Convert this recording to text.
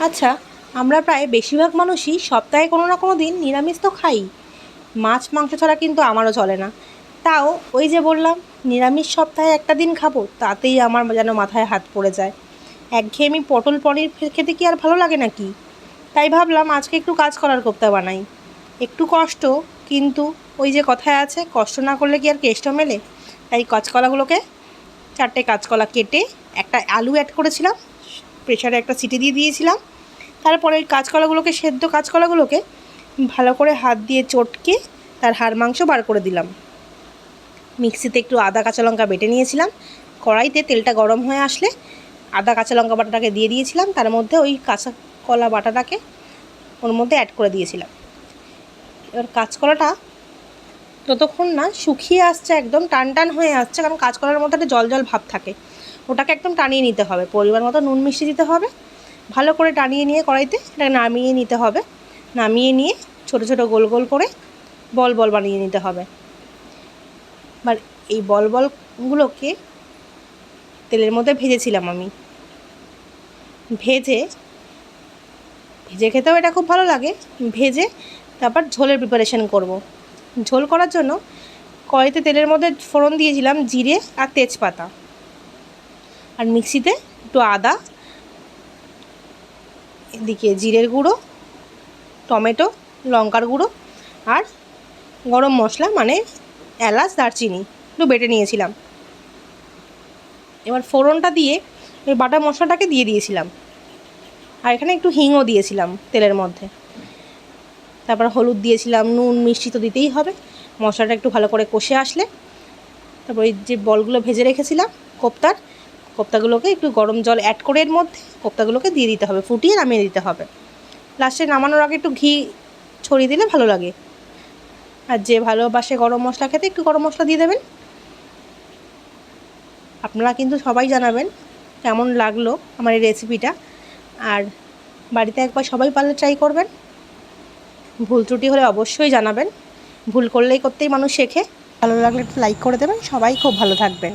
আচ্ছা, আমরা প্রায় বেশিরভাগ মানুষই সপ্তাহে কোনো না কোনো দিন নিরামিষ তো খাই। মাছ মাংস ছাড়া কিন্তু আমারও চলে না। তাও ওই যে বললাম, নিরামিষ সপ্তাহে একটা দিন খাবো, তাতেই আমার যেন মাথায় হাত পড়ে যায়। একঘেয়েমি পটল পনির খেতে কি আর ভালো লাগে নাকি? তাই ভাবলাম আজকে একটু কাজ করার কোপ্তা বানাই। একটু কষ্ট, কিন্তু ওই যে কথায় আছে, কষ্ট না করলে কি আর কেষ্ট মেলে। তাই কাঁচকলাগুলোকে, 4টে কাঁচকলা কেটে একটা আলু অ্যাড করেছিলাম, প্রেসারে একটা সিটি দিয়ে দিয়েছিলাম। তারপরে ওই কাঁচকলাগুলোকে, সেদ্ধ কাঁচকলাগুলোকে ভালো করে হাত দিয়ে চটকে তার হাড় মাংস বার করে দিলাম। মিক্সিতে একটু আদা কাঁচা লঙ্কা বেটে নিয়েছিলাম। কড়াইতে তেলটা গরম হয়ে আসলে আদা কাঁচা লঙ্কা বাটাটাকে দিয়ে দিয়েছিলাম, তার মধ্যে ওই কাঁচা কলা বাটাটাকে ওর মধ্যে অ্যাড করে দিয়েছিলাম। এবার কাঁচকলাটা ততক্ষণ না শুকিয়ে আসছে, একদম টান টান হয়ে আসছে, কারণ কাঁচকলার মধ্যে একটা জল জল ভাব থাকে, ওটাকে একদম টানিয়ে নিতে হবে। পরিমাণ মতো নুন মিষ্টি দিতে হবে, ভালো করে টানিয়ে নিয়ে কড়াইতে এটা নামিয়ে নিতে হবে। নামিয়ে নিয়ে ছোটো ছোটো গোল গোল করে বল বল বানিয়ে নিতে হবে। এবার এই বল বলগুলোকে তেলের মধ্যে ভেজেছিলাম আমি। ভেজে ভেজে খেতেও এটা খুব ভালো লাগে। ভেজে তারপর ঝোলের প্রিপারেশন করব। ঝোল করার জন্য কড়াইতে তেলের মধ্যে ফোড়ন দিয়েছিলাম জিরে আর তেজপাতা, আর মিক্সিতে একটু আদা, এদিকে জিরের গুঁড়ো, টমেটো, লঙ্কার গুঁড়ো আর গরম মশলা মানে এলাচ দারচিনি একটু বেটে নিয়েছিলাম। এবার ফোড়নটা দিয়ে ওই বাটা মশলাটাকে দিয়ে দিয়েছিলাম, আর এখানে একটু হিংও দিয়েছিলাম তেলের মধ্যে। তারপর হলুদ দিয়েছিলাম, নুন মিষ্টি তো দিতেই হবে। মশলাটা একটু ভালো করে কষে আসলে তারপর ওই যে বলগুলো ভেজে রেখেছিলাম কোপ্তাগুলোকে একটু গরম জল অ্যাড করে এর মধ্যে কোপ্তাগুলোকে দিয়ে দিতে হবে, ফুটিয়ে নামিয়ে দিতে হবে। লাস্টে নামানোর আগে একটু ঘি ছড়িয়ে দিলে ভালো লাগে। আর যে ভালোবাসে গরম মশলা খেতে, একটু গরম মশলা দিয়ে দেবেন। আপনারা কিন্তু সবাই জানাবেন কেমন লাগলো আমার এই রেসিপিটা, আর বাড়িতে একবার সবাই পারলে ট্রাই করবেন। ভুল ত্রুটি হলে অবশ্যই জানাবেন, ভুল করতেই মানুষ শেখে। ভালো লাগলে একটু লাইক করে দেবেন। সবাই খুব ভালো থাকবেন।